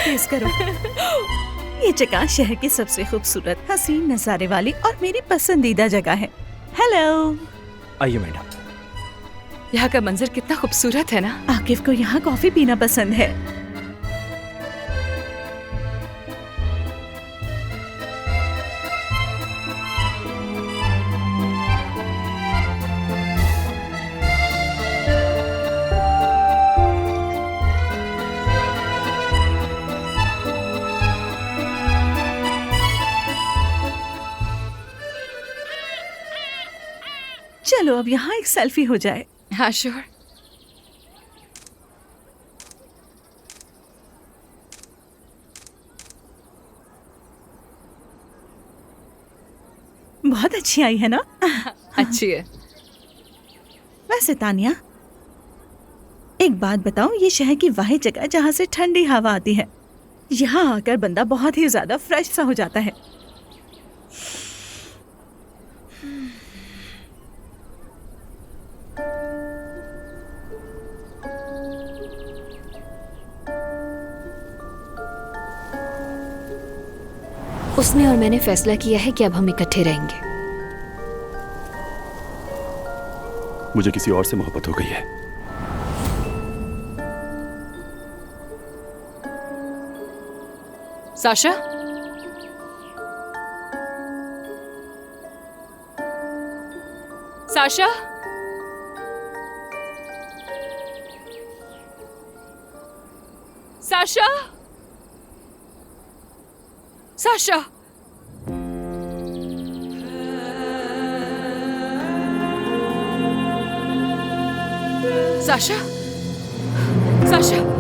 तेज करो। ये जगह शहर की सबसे खूबसूरत, हसीन नजारे वाली और मेरी पसंदीदा जगह है। हेलो। आइए मैडम। यहाँ का मंजर कितना खूबसूरत है ना। आकिफ को यहाँ कॉफी पीना पसंद है। चलो अब यहाँ एक सेल्फी हो जाए। हाँ श्योर। बहुत अच्छी आई है ना? अच्छी है। वैसे तानिया, एक बात बताओ, ये शहर की वाहिद जगह जहाँ से ठंडी हवा आती है। यहाँ आकर बंदा बहुत ही ज्यादा फ्रेश सा हो जाता है। उसने और मैंने फैसला किया है कि अब हम इकट्ठे रहेंगे। मुझे किसी और से मोहब्बत हो गई है। Sasha, Sasha, Sasha, Sasha. Sasha, Sasha.